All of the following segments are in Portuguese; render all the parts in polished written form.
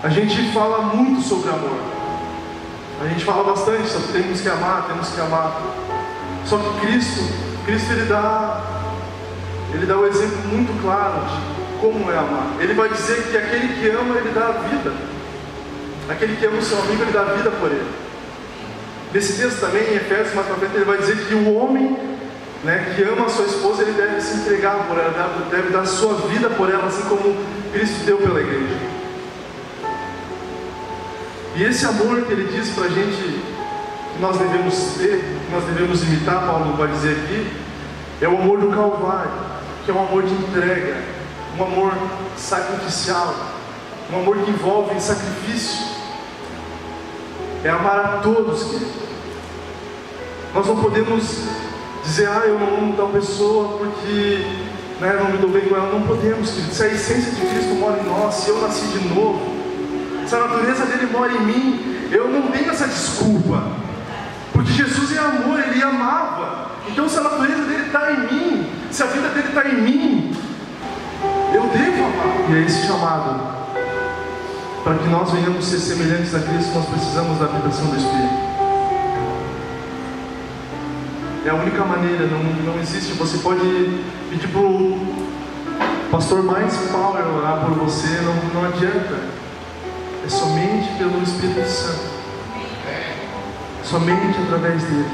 A gente fala muito sobre amor. A gente fala bastante sobre temos que amar. Só que Cristo ele dá um exemplo muito claro de como é amar. Ele vai dizer que aquele que ama, ele dá a vida. Aquele que ama o seu amigo, ele dá a vida por ele. Nesse texto também, em Efésios, mais para frente, ele vai dizer que o homem, que ama a sua esposa, ele deve se entregar por ela, deve dar a sua vida por ela, assim como Cristo deu pela igreja. E esse amor que ele diz para a gente que nós devemos ter, que nós devemos imitar, Paulo vai dizer aqui, é o amor do Calvário, que é um amor de entrega, um amor sacrificial, um amor que envolve sacrifício. É amar a todos, querido. Nós não podemos dizer, eu não amo tal pessoa porque não me dou bem com ela. Não podemos, querido. Se a essência de Cristo mora em nós, se eu nasci de novo, se a natureza dele mora em mim, eu não tenho essa desculpa, porque Jesus é amor, ele amava. Então se a natureza dele está em mim, se a vida dele está em mim, eu devo amar. E é esse chamado. Para que nós venhamos ser semelhantes a Cristo, nós precisamos da habitação do Espírito. É a única maneira, não existe. Você pode pedir para o pastor mais power orar por você, não adianta. É somente pelo Espírito Santo, somente através dele.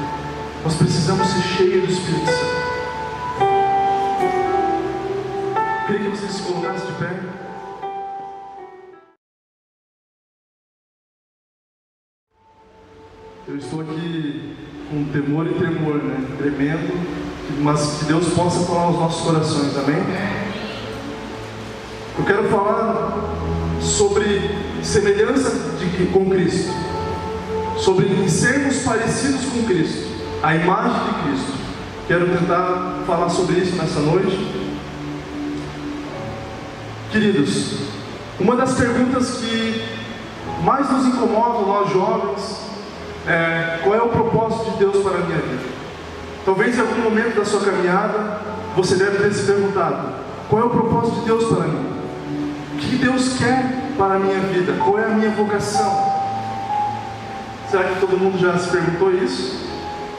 Nós precisamos ser cheios do Espírito Santo. Eu queria que você se colocasse de pé. Eu estou aqui com temor e tremor, tremendo, mas que Deus possa falar aos nossos corações, amém? Eu quero falar sobre semelhança com Cristo, sobre sermos parecidos com Cristo, a imagem de Cristo. Quero tentar falar sobre isso nessa noite. Queridos, uma das perguntas que mais nos incomodam, nós jovens, qual é o propósito de Deus para a minha vida? Talvez em algum momento da sua caminhada você deve ter se perguntado: qual é o propósito de Deus para mim? O que Deus quer para a minha vida? Qual é a minha vocação? Será que todo mundo já se perguntou isso?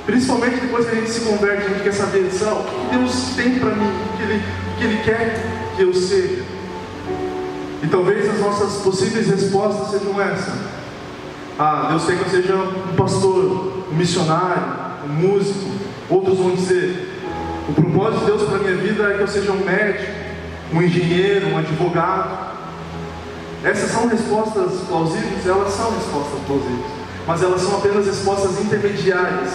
Principalmente depois que a gente se converte, a gente quer saber: o que Deus tem para mim? O que Ele quer que eu seja? E talvez as nossas possíveis respostas sejam essas: Deus quer que eu seja um pastor, um missionário, um músico. Outros vão dizer: o propósito de Deus para a minha vida é que eu seja um médico, um engenheiro, um advogado. Essas são respostas plausíveis? Elas são respostas plausíveis, mas elas são apenas respostas intermediárias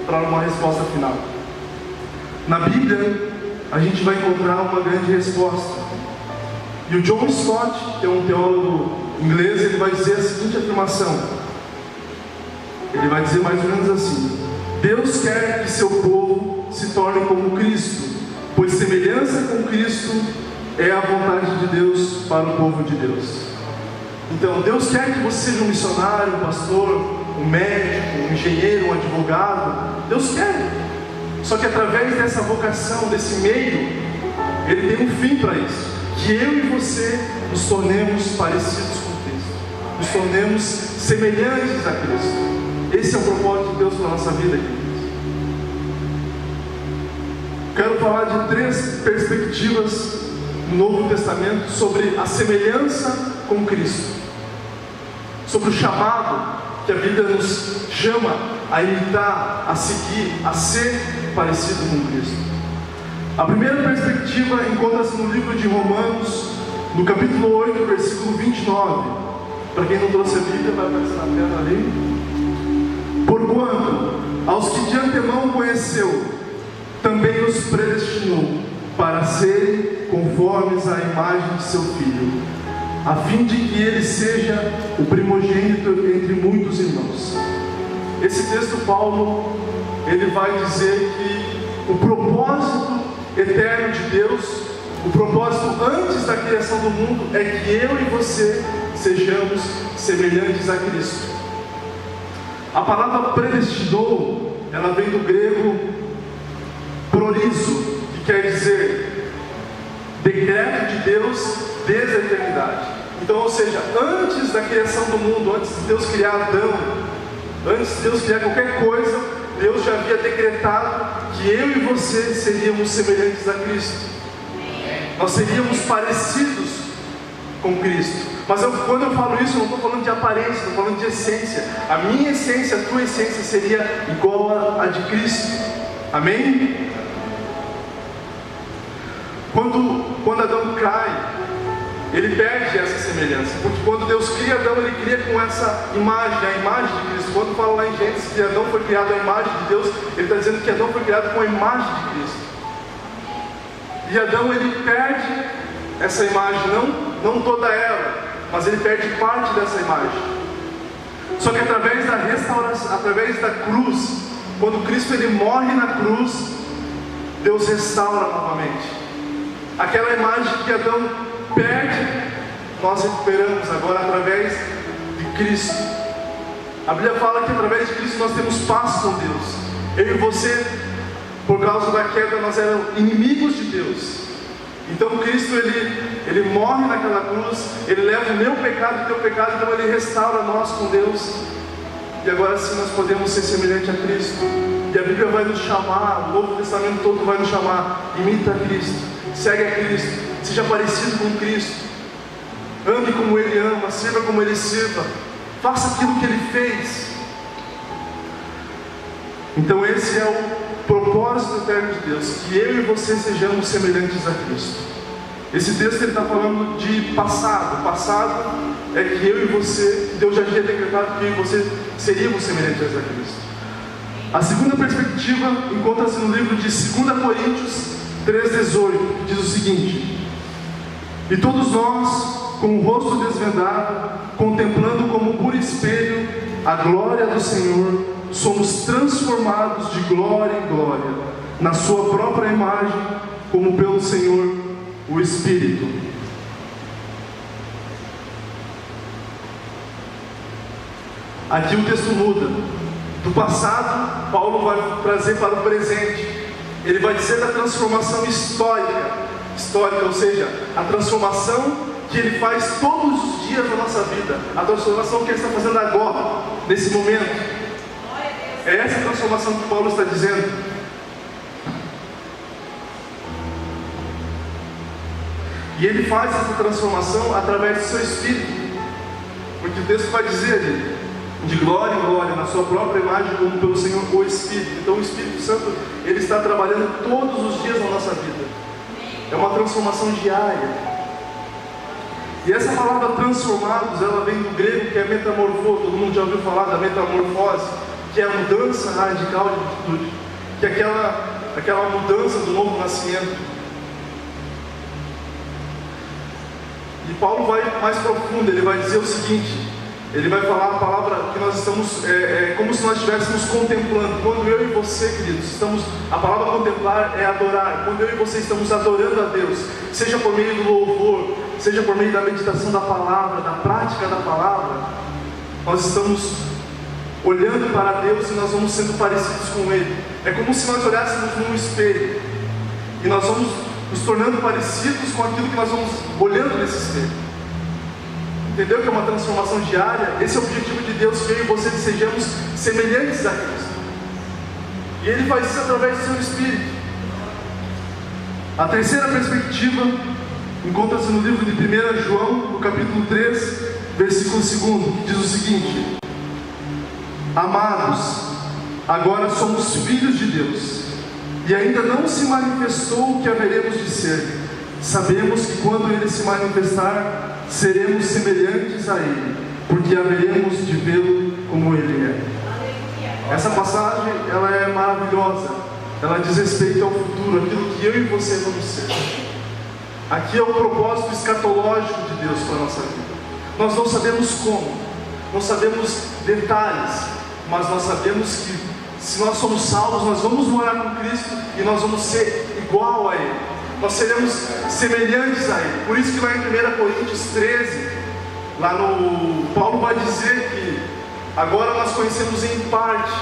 para uma resposta final. Na Bíblia, a gente vai encontrar uma grande resposta. E o John Stott, que é um teólogo inglês, ele vai dizer a seguinte afirmação. Ele vai dizer mais ou menos assim: Deus quer que seu povo se torne como Cristo, pois semelhança com Cristo é a vontade de Deus para o povo de Deus. Então, Deus quer que você seja um missionário, um pastor, um médico, um engenheiro, um advogado. Deus quer. Só que através dessa vocação, desse meio, Ele tem um fim para isso: que eu e você nos tornemos parecidos com Cristo, nos tornemos semelhantes a Cristo. Esse é o propósito de Deus para a nossa vida, queridos. Quero falar de 3 perspectivas no Novo Testamento sobre a semelhança com Cristo, sobre o chamado que a Bíblia nos chama a imitar, a seguir, a ser parecido com Cristo. A primeira perspectiva encontra-se no livro de Romanos, no capítulo 8, versículo 29. Para quem não trouxe a Bíblia, vai aparecer na tela ali. Porquanto, aos que de antemão conheceu, também os predestinou para serem conformes à imagem de seu Filho, a fim de que ele seja o primogênito entre muitos irmãos. Esse texto, Paulo, ele vai dizer que o propósito eterno de Deus, o propósito antes da criação do mundo, é que eu e você sejamos semelhantes a Cristo. A palavra predestinou, ela vem do grego prorizo, que quer dizer decreto de Deus desde a eternidade. Então, ou seja, antes da criação do mundo, antes de Deus criar Adão, antes de Deus criar qualquer coisa, Deus já havia decretado que eu e você seríamos semelhantes a Cristo. Nós seríamos parecidos com Cristo. Mas quando eu falo isso, eu não estou falando de aparência, estou falando de essência. A minha essência, a tua essência seria igual à de Cristo. Amém? Quando Adão cai, ele perde essa semelhança. Porque quando Deus cria Adão, ele cria com essa imagem, a imagem de Cristo. Quando fala lá em Gênesis que Adão foi criado à imagem de Deus, ele está dizendo que Adão foi criado com a imagem de Cristo. E Adão, ele perde essa imagem, não toda ela, mas ele perde parte dessa imagem. Só que através da restauração, através da cruz, quando Cristo ele morre na cruz, Deus restaura novamente. Aquela imagem que Adão perde, nós recuperamos agora através de Cristo. A Bíblia fala que através de Cristo nós temos paz com Deus. Eu e você, por causa da queda, nós éramos inimigos de Deus. Então Cristo ele morre naquela cruz, ele leva o meu pecado e o teu pecado, então ele restaura nós com Deus. E agora sim nós podemos ser semelhantes a Cristo. E a Bíblia vai nos chamar, o Novo Testamento todo vai nos chamar: imita a Cristo, segue a Cristo, seja parecido com Cristo, ame como Ele ama, sirva como Ele sirva, faça aquilo que Ele fez. Então esse é o propósito eterno de Deus, que eu e você sejamos semelhantes a Cristo. Esse texto ele está falando de passado. O passado é que eu e você, Deus já tinha decretado que eu e você seríamos semelhantes a Cristo. A segunda perspectiva encontra-se no livro de 2 Coríntios 3,18, que diz o seguinte: e todos nós, com o rosto desvendado, contemplando como por espelho a glória do Senhor, somos transformados de glória em glória, na sua própria imagem, como pelo Senhor, o Espírito. Aqui o texto muda. Do passado, Paulo vai trazer para o presente. Ele vai dizer da transformação histórica, ou seja, a transformação que Ele faz todos os dias na nossa vida, a transformação que Ele está fazendo agora, nesse momento. É essa transformação que Paulo está dizendo. E Ele faz essa transformação através do seu Espírito, porque o texto vai dizer ali: de glória em glória, na sua própria imagem, como pelo Senhor o Espírito. Então o Espírito Santo, Ele está trabalhando todos os dias na nossa vida. É uma transformação diária. E essa palavra transformados, ela vem do grego, que é metamorfose. Todo mundo já ouviu falar da metamorfose, que é a mudança radical de atitude, que é aquela mudança do novo nascimento. E Paulo vai mais profundo, ele vai dizer o seguinte: ele vai falar a palavra que nós estamos, como se nós estivéssemos contemplando. Quando eu e você, queridos, a palavra contemplar é adorar. Quando eu e você estamos adorando a Deus, seja por meio do louvor, seja por meio da meditação da palavra, da prática da palavra, nós estamos olhando para Deus e nós vamos sendo parecidos com Ele. É como se nós olhássemos num espelho e nós vamos nos tornando parecidos com aquilo que nós vamos olhando nesse espelho. Entendeu que é uma transformação diária? Esse é o objetivo de Deus, que eu e você sejamos semelhantes a Cristo. E Ele faz isso através do seu Espírito. A terceira perspectiva encontra-se no livro de 1 João, no capítulo 3, versículo 2, que diz o seguinte: amados, agora somos filhos de Deus, e ainda não se manifestou o que haveremos de ser. Sabemos que quando Ele se manifestar, seremos semelhantes a Ele, porque haveremos de vê-lo como Ele é. Essa passagem, ela é maravilhosa. Ela diz respeito ao futuro, aquilo que eu e você vamos ser. Aqui é o propósito escatológico de Deus para a nossa vida. Nós não sabemos como, não sabemos detalhes, mas nós sabemos que se nós somos salvos, nós vamos morar com Cristo e nós vamos ser igual a Ele. Nós seremos semelhantes a Ele. Por isso que lá em 1 Coríntios 13, lá no Paulo vai dizer que agora nós conhecemos em parte,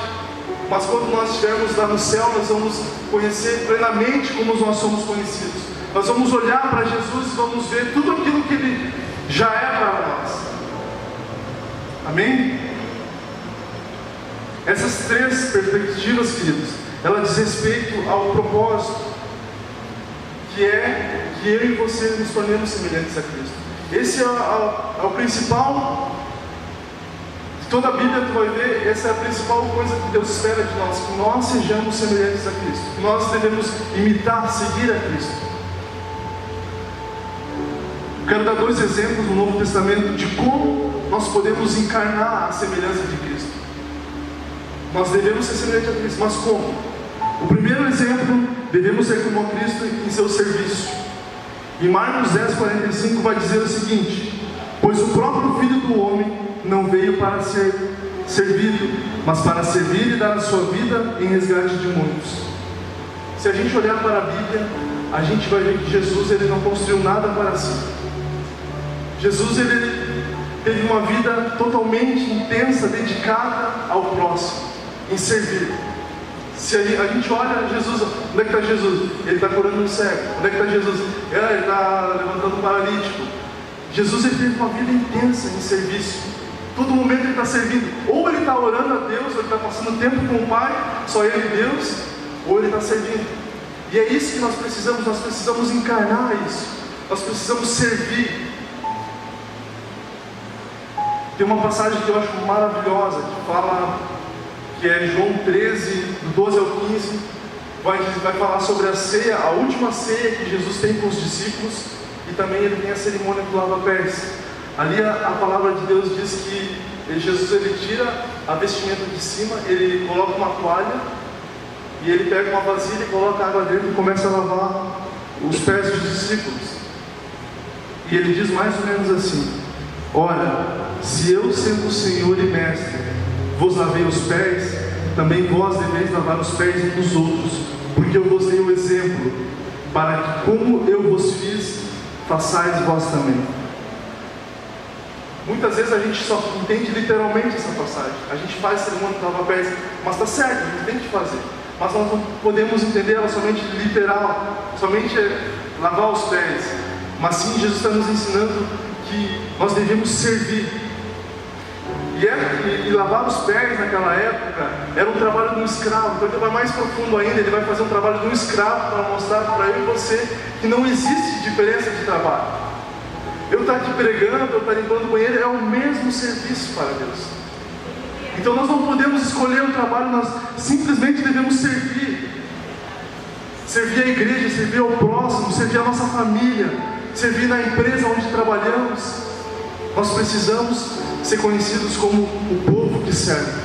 mas quando nós estivermos lá no céu, nós vamos conhecer plenamente como nós somos conhecidos. Nós vamos olhar para Jesus e vamos ver tudo aquilo que já é para nós. Amém? Essas três perspectivas, queridos, ela diz respeito ao propósito, que é que eu e você nos tornemos semelhantes a Cristo. Esse é o principal. De toda a Bíblia tu vai ver, essa é a principal coisa que Deus espera de nós, que nós sejamos semelhantes a Cristo, que nós devemos imitar, seguir a Cristo. Quero dar 2 exemplos no Novo Testamento de como nós podemos encarnar a semelhança de Cristo. Nós devemos ser semelhantes a Cristo, mas como? O primeiro exemplo, devemos ser como a Cristo em seu serviço. Em Marcos 10:45 vai dizer o seguinte: pois o próprio Filho do Homem não veio para ser servido, mas para servir e dar a sua vida em resgate de muitos. Se a gente olhar para a Bíblia, a gente vai ver que Jesus ele não construiu nada para si. Jesus ele teve uma vida totalmente intensa, dedicada ao próximo, em servir. Se a gente olha Jesus, onde é que está Jesus? Ele está curando um cego. Onde é que está Jesus? Ele está levantando um paralítico. Jesus ele teve uma vida intensa em serviço. Todo momento ele está servindo. Ou ele está orando a Deus, ou ele está passando tempo com o Pai, só ele e Deus, ou ele está servindo. E é isso que nós precisamos encarnar isso. Nós precisamos servir. Tem uma passagem que eu acho maravilhosa, que fala, que é João 13, do 12 ao 15, vai falar sobre a ceia, a última ceia que Jesus tem com os discípulos, e também ele tem a cerimônia do lava-pés. Ali a palavra de Deus diz que Jesus ele tira a vestimenta de cima, ele coloca uma toalha, e ele pega uma vasilha e coloca água dentro e começa a lavar os pés dos discípulos. E ele diz mais ou menos assim: ora, se eu, sendo Senhor e Mestre, vos lavei os pés, também vós deveis lavar os pés uns dos outros, porque eu vos dei o exemplo, para que, como eu vos fiz, façais vós também. Muitas vezes a gente só entende literalmente essa passagem. A gente faz cerimônia de lavar pés, mas está certo, a gente tem que fazer. Mas nós não podemos entender ela somente literal, somente lavar os pés. Mas sim, Jesus está nos ensinando que nós devemos servir. E lavar os pés naquela época era um trabalho de um escravo. Então ele vai mais profundo ainda, ele vai fazer um trabalho de um escravo para mostrar para eu e você que não existe diferença de trabalho. Eu estar aqui pregando, eu estar limpando o banheiro, é o mesmo serviço para Deus. Então nós não podemos escolher o trabalho, nós simplesmente devemos servir. Servir a igreja, servir ao próximo, servir a nossa família, servir na empresa onde trabalhamos. Nós precisamos ser conhecidos como o povo que serve.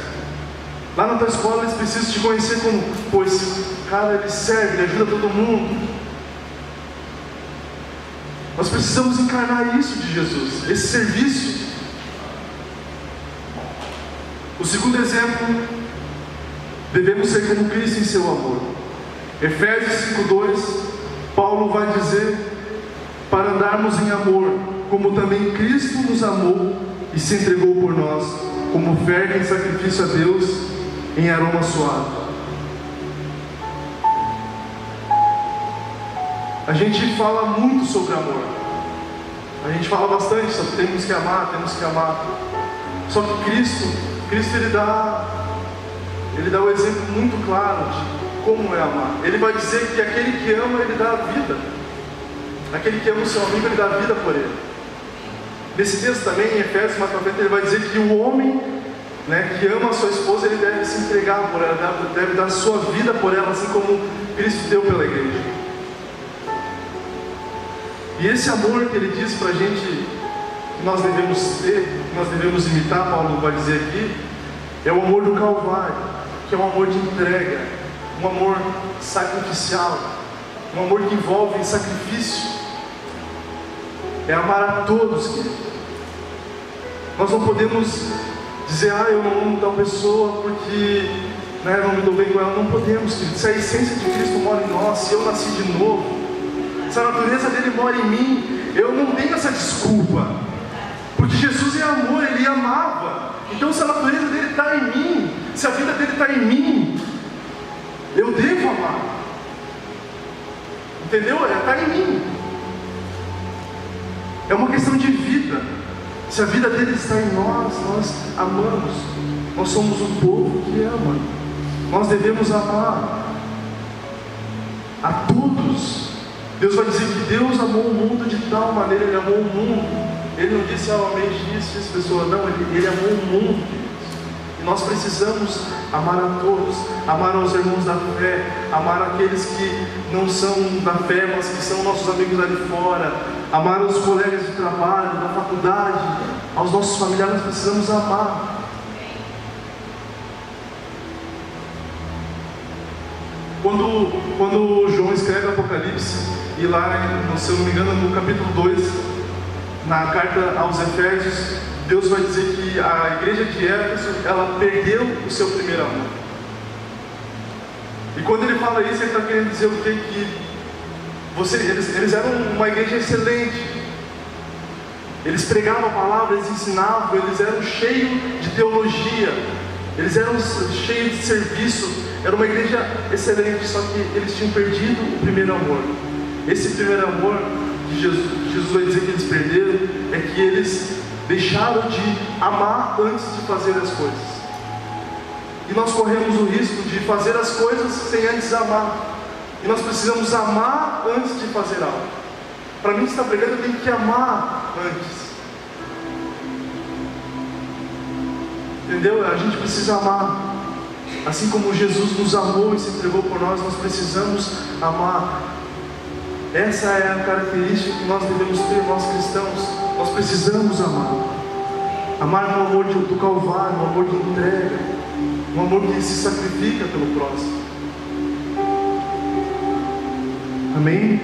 Lá na tua escola eles precisam te conhecer como, pô, esse cara ele serve, ele ajuda todo mundo. Nós precisamos encarnar isso de Jesus, esse serviço. O segundo exemplo, devemos ser como Cristo em seu amor. Efésios 5:2, Paulo vai dizer para andarmos em amor, como também Cristo nos amou e se entregou por nós, como oferta em sacrifício a Deus em aroma suave. A gente fala muito sobre amor. A gente fala bastante sobre temos que amar. Só que Cristo ele dá o exemplo muito claro de como é amar. Ele vai dizer que aquele que ama, ele dá a vida. Aquele que ama o seu amigo, ele dá a vida por ele. Nesse texto também, em Efésios, mais para frente, ele vai dizer que o homem, que ama a sua esposa, ele deve se entregar por ela, deve dar a sua vida por ela, assim como Cristo deu pela igreja. E esse amor que ele diz para a gente que nós devemos ter, que nós devemos imitar, Paulo vai dizer aqui, é o amor do Calvário, que é um amor de entrega, um amor sacrificial, um amor que envolve sacrifício. É amar a todos, querido. Nós não podemos dizer, eu não amo tal pessoa porque não me dou bem com ela. Não podemos, querido. Se a essência de Cristo mora em nós, se eu nasci de novo, se a natureza dele mora em mim, eu não tenho essa desculpa, porque Jesus é amor, ele amava. Então se a natureza dele está em mim, se a vida dele está em mim, eu devo amar. Entendeu? Está em mim. É uma questão de vida. Se a vida deles está em nós, nós amamos. Nós somos um povo que ama. Nós devemos amar a todos. Deus vai dizer que Deus amou o mundo de tal maneira, Ele amou o mundo. Ele não disse, amei isso, pessoa. Não, Ele amou o mundo, queridos. E nós precisamos amar a todos, amar aos irmãos da fé, amar aqueles que não são da fé, mas que são nossos amigos ali fora, amar aos colegas de trabalho, da faculdade, aos nossos familiares. Nós precisamos amar. Quando João escreve Apocalipse, e lá, se eu não me engano, no capítulo 2, na carta aos Efésios, Deus vai dizer que a igreja de Éfeso, ela perdeu o seu primeiro amor. E quando ele fala isso, ele está querendo dizer o quê? Que eles eram uma igreja excelente. Eles pregavam a palavra, eles ensinavam, eles eram cheios de teologia, eles eram cheios de serviço. Era uma igreja excelente, só que eles tinham perdido o primeiro amor. Esse primeiro amor que Jesus vai dizer que eles perderam é que eles deixaram de amar antes de fazer as coisas. E nós corremos o risco de fazer as coisas sem antes amar. E nós precisamos amar antes de fazer algo. Para mim, que está pregando, eu tenho que amar antes. Entendeu? A gente precisa amar. Assim como Jesus nos amou e se entregou por nós, nós precisamos amar. Essa é a característica que nós devemos ter, nós cristãos. Nós precisamos amar. Amar no amor do Calvário, no amor de entrega, um amor que se sacrifica pelo próximo. Amém?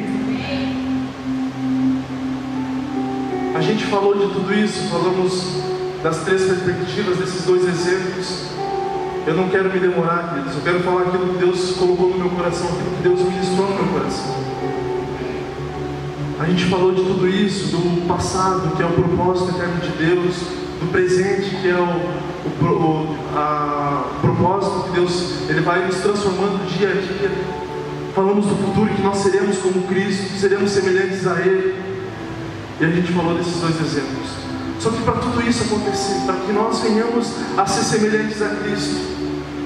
A gente falou de tudo isso, falamos das 3 perspectivas, desses 2 exemplos. Eu não quero me demorar, queridos. Eu quero falar aquilo que Deus colocou no meu coração, aquilo que Deus ministrou no meu coração. A gente falou de tudo isso, do passado, que é o propósito eterno de Deus, do presente, que é o propósito que Deus Ele vai nos transformando dia a dia. Falamos do futuro, que nós seremos como Cristo, seremos semelhantes a Ele. E a gente falou desses 2 exemplos. Só que para tudo isso acontecer, para que nós venhamos a ser semelhantes a Cristo,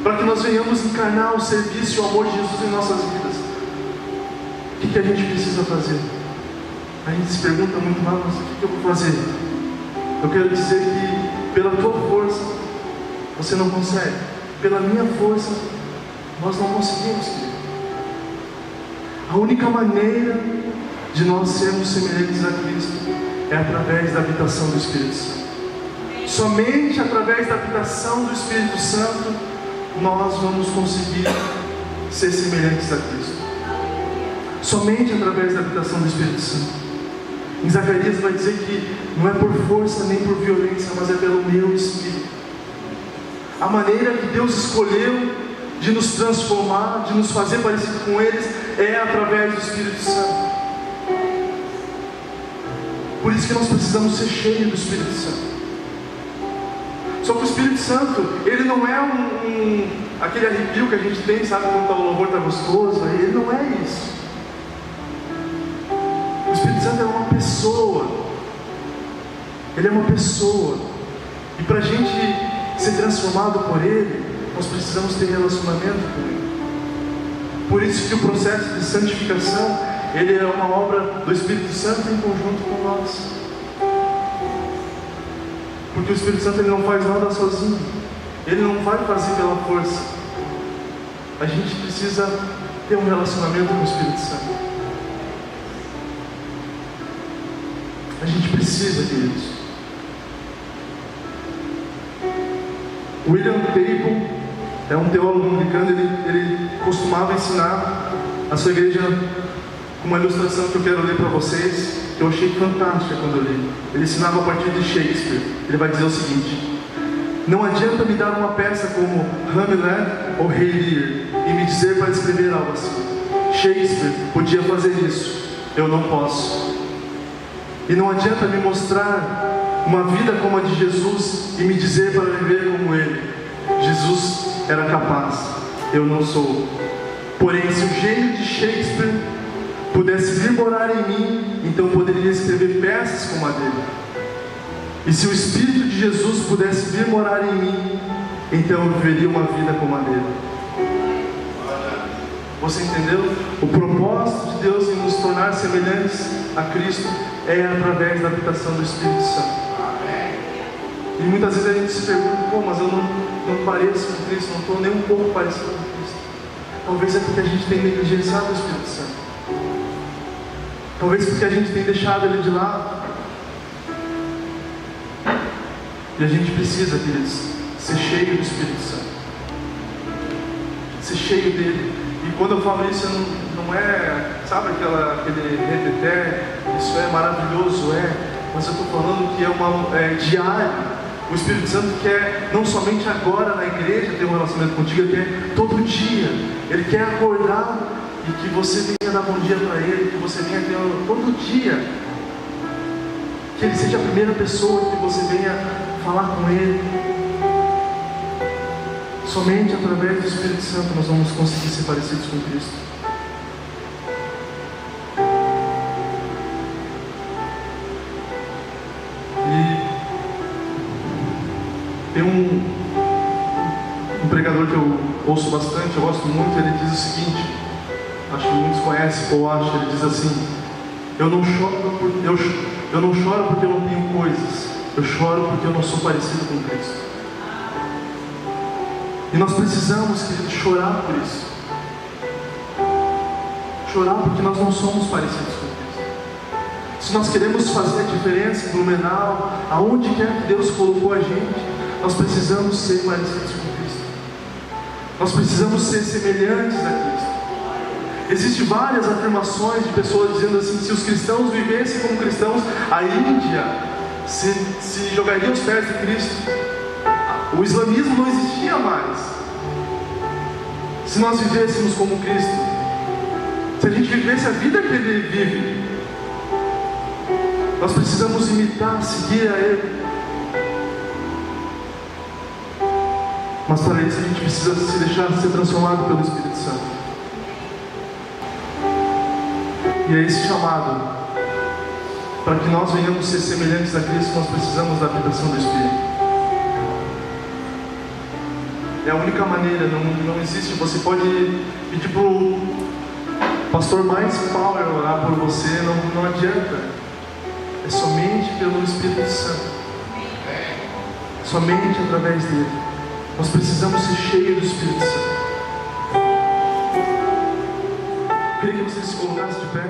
para que nós venhamos encarnar o serviço e o amor de Jesus em nossas vidas, o que a gente precisa fazer? A gente se pergunta muito, mas o que eu vou fazer? Eu quero dizer que pela tua força você não consegue, pela minha força nós não conseguimos, querido. A única maneira de nós sermos semelhantes a Cristo é através da habitação do Espírito Santo. Somente através da habitação do Espírito Santo nós vamos conseguir ser semelhantes a Cristo. Somente através da habitação do Espírito Santo. Em Zacarias vai dizer que não é por força nem por violência, mas é pelo meu Espírito. A maneira que Deus escolheu de nos transformar, de nos fazer parecido com eles, é através do Espírito Santo. Por isso que nós precisamos ser cheios do Espírito Santo. Só que o Espírito Santo, ele não é aquele arrepio que a gente tem, sabe, quando o louvor está gostoso. Ele não é isso. O Espírito Santo é uma pessoa. Ele é uma pessoa. E para a gente ser transformado por Ele, nós precisamos ter relacionamento com Ele. Por isso que o processo de santificação, ele é uma obra do Espírito Santo em conjunto com nós. Porque o Espírito Santo ele não faz nada sozinho. Ele não vai fazer pela força. A gente precisa ter um relacionamento com o Espírito Santo. A gente precisa, queridos. William Temple é um teólogo anglicano. Ele costumava ensinar a sua igreja com uma ilustração que eu quero ler para vocês, que eu achei fantástica quando eu li. Ele ensinava a partir de Shakespeare. Ele vai dizer o seguinte: não adianta me dar uma peça como Hamlet ou Rei Lear e me dizer para escrever algo assim. Shakespeare podia fazer isso, eu não posso. E não adianta me mostrar uma vida como a de Jesus e me dizer para viver como Ele. Jesus era capaz, eu não sou. Porém, se o gênio de Shakespeare pudesse vir morar em mim, então poderia escrever peças como a dele. E se o Espírito de Jesus pudesse vir morar em mim, então eu viveria uma vida como a dele. Você entendeu? O propósito de Deus em nos tornar semelhantes a Cristo é através da habitação do Espírito Santo. E muitas vezes a gente se pergunta, mas eu não pareço com Cristo, não estou nem um pouco parecido com Cristo. Talvez é porque a gente tem negligenciado o Espírito Santo. Talvez porque a gente tem deixado ele de lado. E a gente precisa, queridos, ser cheio do Espírito Santo. Ser cheio dele. E quando eu falo isso, não é, sabe, aquele reteté, isso é maravilhoso, mas eu estou falando que é diário. O Espírito Santo quer, não somente agora na igreja, ter um relacionamento contigo, ele quer todo dia. Ele quer acordar e que você venha dar bom dia para ele, que você venha ter todo dia. Que ele seja a primeira pessoa que você venha falar com ele. Somente através do Espírito Santo nós vamos conseguir ser parecidos com Cristo. E tem um pregador que eu ouço bastante, eu gosto muito, ele diz o seguinte, acho que muitos conhecem, ou acho, ele diz assim: eu não choro porque eu não tenho coisas, eu choro porque eu não sou parecido com Cristo. E nós precisamos, querido, chorar por isso. Chorar porque nós não somos parecidos com Cristo. Se nós queremos fazer a diferença em Blumenau, aonde quer que Deus colocou a gente, nós precisamos ser parecidos com Cristo. Nós precisamos ser semelhantes a Cristo. Existem várias afirmações de pessoas dizendo assim: se os cristãos vivessem como cristãos, a Índia se jogaria aos pés de Cristo. O islamismo não existia mais. Se nós vivêssemos como Cristo, se a gente vivesse a vida que Ele vive, nós precisamos imitar, seguir a Ele. Mas para isso a gente precisa se deixar ser transformado pelo Espírito Santo. E é esse chamado, para que nós venhamos ser semelhantes a Cristo, nós precisamos da habitação do Espírito. É a única maneira, não existe. Você pode pedir para o pastor mais power orar por você, não adianta. É somente pelo Espírito Santo, somente através dele. Nós precisamos ser cheios do Espírito Santo. Eu queria que você se colocasse de pé.